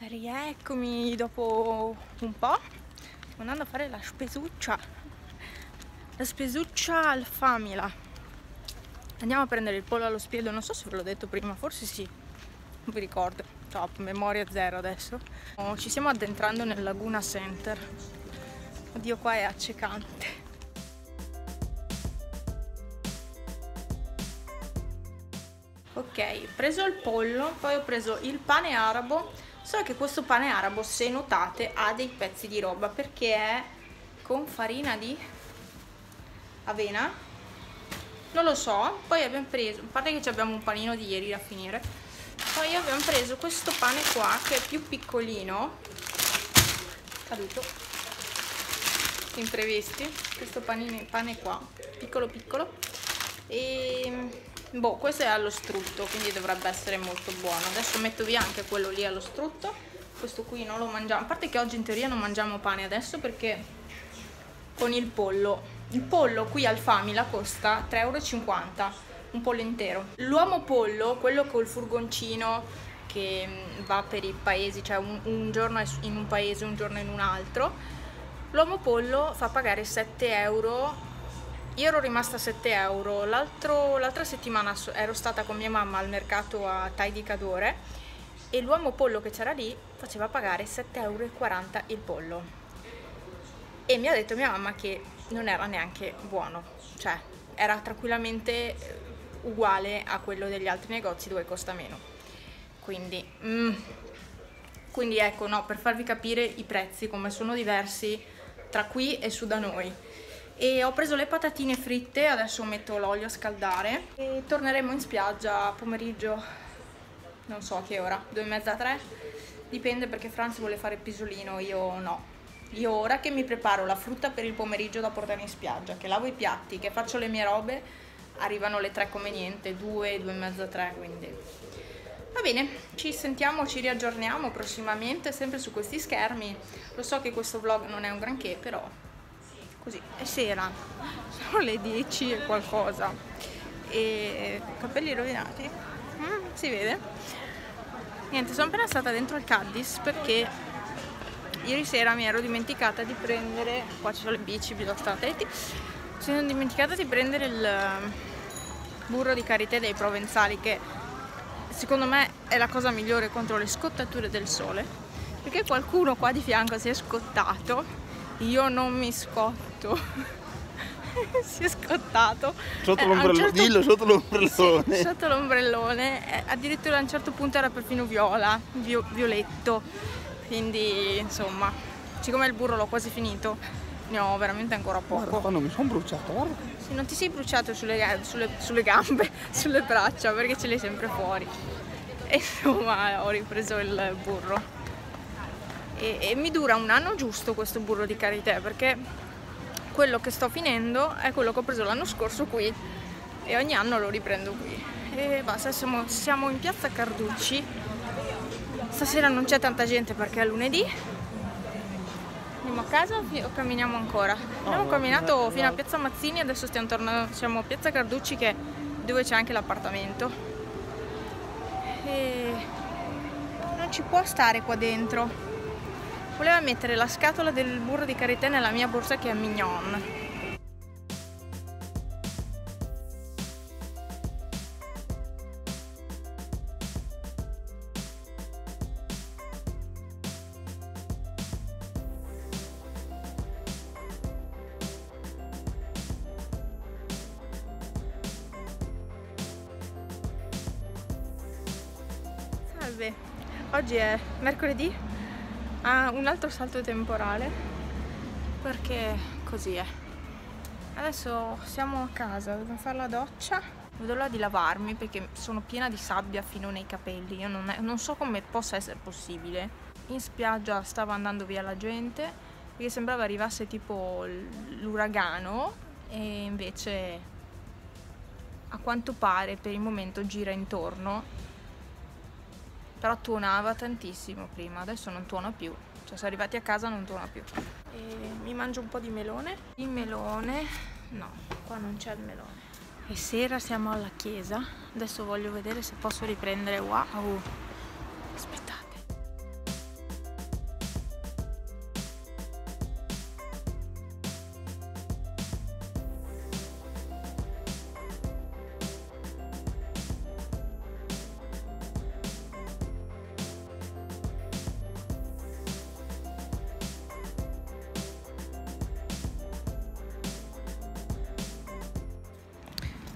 Rieccomi dopo un po', sto andando a fare la spesuccia al Famila. Andiamo a prendere il pollo allo spiedo, non so se ve l'ho detto prima, forse sì, non vi ricordo, ciao, memoria zero adesso. Ci stiamo addentrando nel Laguna Center, oddio qua è accecante. Ok, ho preso il pollo, poi ho preso il pane arabo, solo che questo pane arabo, se notate, ha dei pezzi di roba perché è con farina di avena, non lo so. Poi abbiamo preso, a parte che abbiamo un panino di ieri da finire, poi abbiamo preso questo pane qua che è più piccolino, caduto, imprevisti, questo pane qua, piccolo piccolo, e boh, questo è allo strutto, quindi dovrebbe essere molto buono. Adesso metto via anche quello lì allo strutto, questo qui non lo mangiamo, a parte che oggi in teoria non mangiamo pane adesso perché con il pollo qui al Famila costa 3,50 €, un pollo intero. L'uomo pollo, quello col furgoncino che va per i paesi, cioè un giorno è in un paese, un giorno in un altro, l'uomo pollo fa pagare 7 €. Io ero rimasta a 7 €, l'altra settimana ero stata con mia mamma al mercato a Tai di Cadore e l'uomo pollo che c'era lì faceva pagare 7,40 € il pollo. E mi ha detto mia mamma che non era neanche buono, cioè era tranquillamente uguale a quello degli altri negozi dove costa meno. Quindi ecco, no, per farvi capire i prezzi come sono diversi tra qui e su da noi. E ho preso le patatine fritte, adesso metto l'olio a scaldare e torneremo in spiaggia a pomeriggio, non so a che ora, 2:30, 3, dipende perché Franz vuole fare pisolino, io no. Io ora che mi preparo la frutta per il pomeriggio da portare in spiaggia, che lavo i piatti, che faccio le mie robe, arrivano le 3 come niente, 2, 2:30, 3, quindi va bene, ci sentiamo, ci riaggiorniamo prossimamente sempre su questi schermi. Lo so che questo vlog non è un granché, però così, è sera, sono le 10 e qualcosa e capelli rovinati, si vede. Niente, sono appena stata dentro al Caddis perché ieri sera mi ero dimenticata di prendere, qua ci sono le bici, bisogna stare attenti, mi sono dimenticata di prendere il burro di karité dei provenzali, che secondo me è la cosa migliore contro le scottature del sole, perché qualcuno qua di fianco si è scottato. Io non mi scotto. Si è scottato sotto l'ombrellone, dillo, sotto l'ombrellone. Sì, sotto l'ombrellone, addirittura a un certo punto era perfino violetto, quindi insomma, siccome il burro l'ho quasi finito, ne ho veramente ancora poco. Guarda, qua non mi sono bruciato, guarda. Sì, non ti sei bruciato sulle gambe, sulle braccia, perché ce l'hai sempre fuori. E insomma ho ripreso il burro. E mi dura un anno giusto questo burro di karité, perché quello che sto finendo è quello che ho preso l'anno scorso qui e ogni anno lo riprendo qui. E basta, siamo in piazza Carducci. Stasera non c'è tanta gente perché è lunedì. Andiamo a casa o camminiamo ancora? Abbiamo camminato fino a piazza Mazzini, adesso stiamo tornando, siamo a piazza Carducci, dove c'è anche l'appartamento. E non ci può stare qua dentro. Voleva mettere la scatola del burro di karité nella mia borsa che è mignon. Salve, oggi è mercoledì. Un altro salto temporale, perché così è. Adesso siamo a casa, devo fare la doccia, vedo l'ora di lavarmi perché sono piena di sabbia fino nei capelli. Io non so come possa essere possibile. In spiaggia stava andando via la gente perché sembrava arrivasse tipo l'uragano, e invece a quanto pare per il momento gira intorno. Però tuonava tantissimo prima, adesso non tuona più, cioè se arrivati a casa non tuona più. E mi mangio un po' di melone. Il melone, no, qua non c'è il melone. E sera siamo alla chiesa, adesso voglio vedere se posso riprendere, wow, aspettate.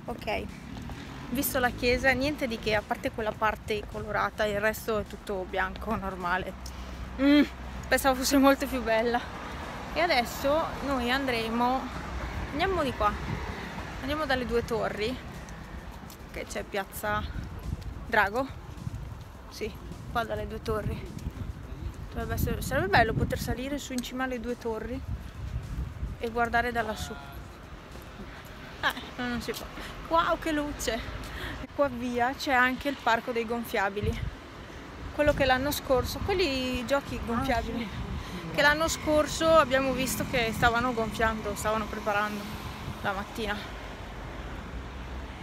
Ok, visto la chiesa, niente di che, a parte quella parte colorata, il resto è tutto bianco, normale. Pensavo fosse molto più bella. E adesso noi andiamo di qua, andiamo dalle due torri, che c'è piazza Drago, sì, qua dalle due torri. Sarebbe bello poter salire su in cima alle due torri e guardare da lassù. Non si può. Wow, che luce! E qua via c'è anche il parco dei gonfiabili. Quello che l'anno scorso, quelli giochi gonfiabili, che l'anno scorso abbiamo visto che stavano gonfiando, stavano preparando la mattina.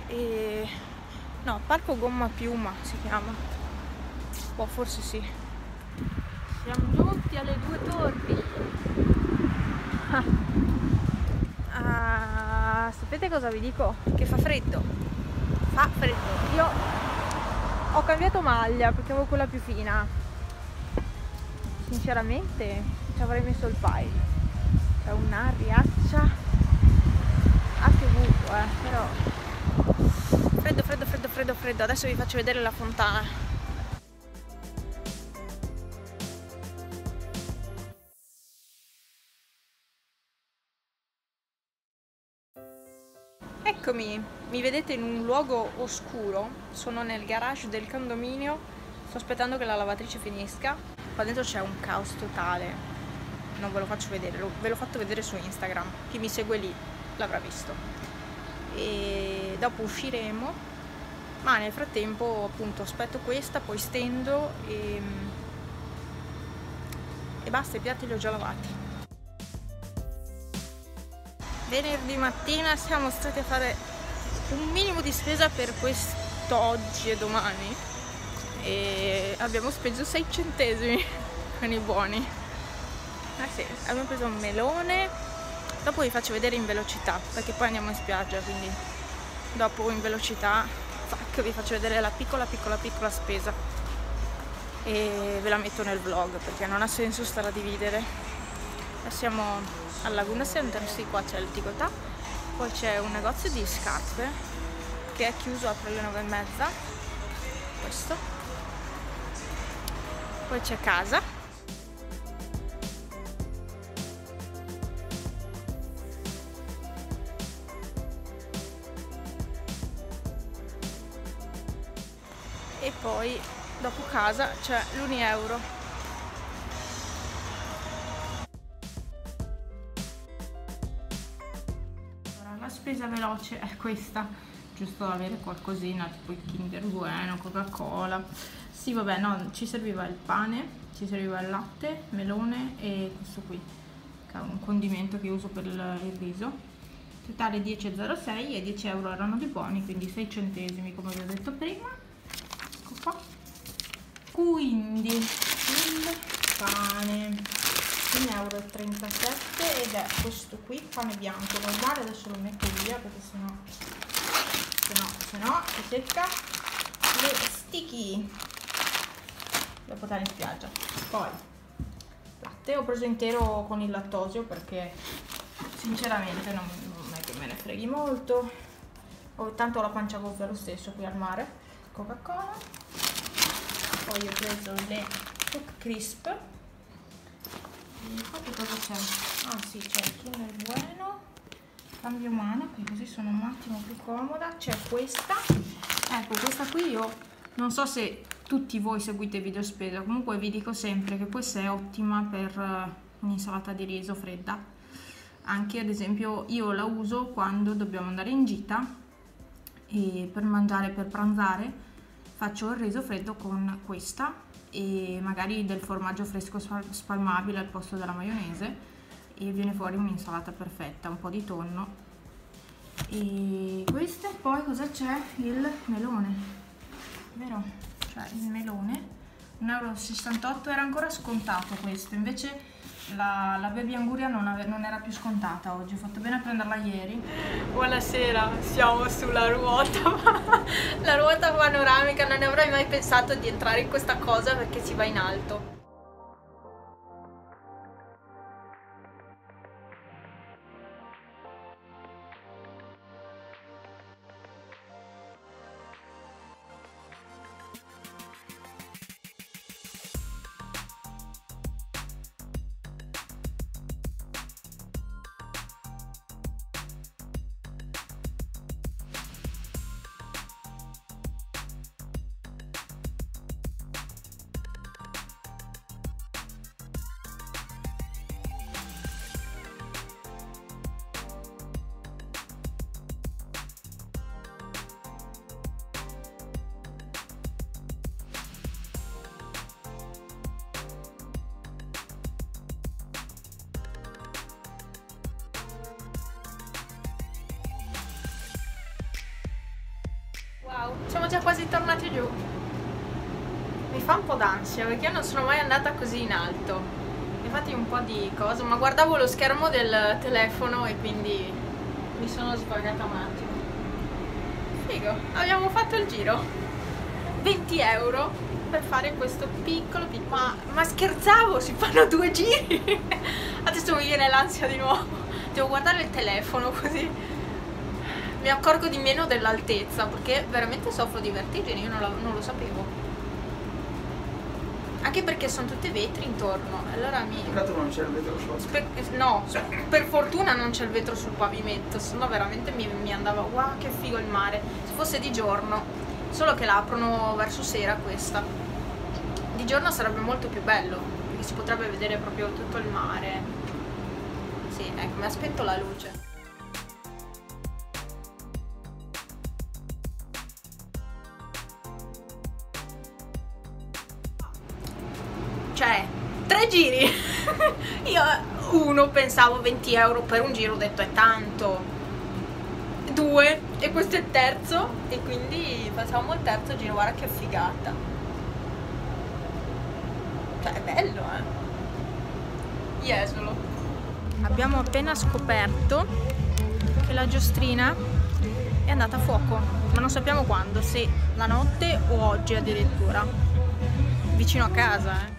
E no, parco Gomma Piuma si chiama. O forse sì. Siamo giunti alle due torri. Sapete cosa vi dico? Che fa freddo. Fa freddo. Io ho cambiato maglia perché avevo quella più fina. Sinceramente ci avrei messo il paio. C'è un'ariaccia a che buco, però freddo, freddo, freddo, freddo, freddo. Adesso vi faccio vedere la fontana. Eccomi, mi vedete in un luogo oscuro, sono nel garage del condominio, sto aspettando che la lavatrice finisca, qua dentro c'è un caos totale, non ve lo faccio vedere, ve l'ho fatto vedere su Instagram, chi mi segue lì l'avrà visto. E dopo usciremo, ma nel frattempo appunto aspetto questa, poi stendo e basta, i piatti li ho già lavati. Venerdì mattina siamo stati a fare un minimo di spesa per quest'oggi e domani e abbiamo speso 6 centesimi con i buoni. Sì, abbiamo preso un melone, dopo vi faccio vedere in velocità perché poi andiamo in spiaggia, quindi dopo in velocità vi faccio vedere la piccola spesa e ve la metto nel vlog perché non ha senso stare a dividere. Siamo al Laguna Center, sì, qua c'è il Ticotà, poi c'è un negozio di scarpe che è chiuso, apre alle 9:30, questo, poi c'è casa, e poi dopo casa c'è l'Unieuro. Spesa veloce è questa, giusto da avere qualcosina tipo il Kinder Bueno, Coca-Cola. Sì, vabbè, no, ci serviva il pane, ci serviva il latte, melone e questo qui, che è un condimento che uso per il riso. Totale 10,06 e 10 euro erano di buoni, quindi 6 centesimi come vi ho detto prima. Ecco qua. Quindi il pane 1,37 € ed è questo qui, pane bianco normale, adesso lo metto via perché sennò si secca. Le sticky da portare in spiaggia. Poi latte, ho preso intero con il lattosio perché sinceramente non è che me ne freghi molto, ho tanto la pancia gonfia lo stesso qui al mare. Coca-Cola, poi ho preso le Cook Crisp. E poi che cosa c'è? Ah sì, c'è il Kinder Bueno, cambio mano, che così sono un attimo più comoda. C'è questa, ecco questa qui io non so se tutti voi seguite video spesa, comunque vi dico sempre che questa è ottima per un'insalata di riso fredda. Anche ad esempio io la uso quando dobbiamo andare in gita e per mangiare, per pranzare, faccio il riso freddo con questa e magari del formaggio fresco spalmabile al posto della maionese e viene fuori un'insalata perfetta, un po' di tonno. E questo, poi cosa c'è? Il melone, vero? Cioè il melone 1,68 € era ancora scontato questo, invece la baby anguria non era più scontata oggi, ho fatto bene a prenderla ieri. Buonasera, siamo sulla ruota, la ruota panoramica, non ne avrei mai pensato di entrare in questa cosa perché si va in alto. già quasi tornati giù. Mi fa un po' d'ansia perché io non sono mai andata così in alto. Infatti un po' di cose, ma guardavo lo schermo del telefono e quindi mi sono svagata un attimo. Figo, abbiamo fatto il giro. 20 euro per fare questo piccolo. Ma scherzavo, si fanno 2 giri. Adesso mi viene l'ansia di nuovo. Devo guardare il telefono così mi accorgo di meno dell'altezza, perché veramente soffro di vertigini, io non lo sapevo. Anche perché sono tutti vetri intorno, allora mi... Peccato non c'è il vetro sopra. No, per fortuna non c'è il vetro sul pavimento, sennò veramente mi andava, wow che figo il mare, se fosse di giorno, solo che la aprono verso sera questa. Di giorno sarebbe molto più bello, perché si potrebbe vedere proprio tutto il mare. Sì, ecco, mi ha spento la luce. Cioè, 3 giri. Io uno pensavo 20 euro per un giro, ho detto è tanto. 2 e questo è il terzo, e quindi facciamo il terzo giro. Guarda che figata. Cioè è bello, Jesolo. Abbiamo appena scoperto che la giostrina è andata a fuoco, ma non sappiamo quando, se la notte o oggi addirittura, vicino a casa,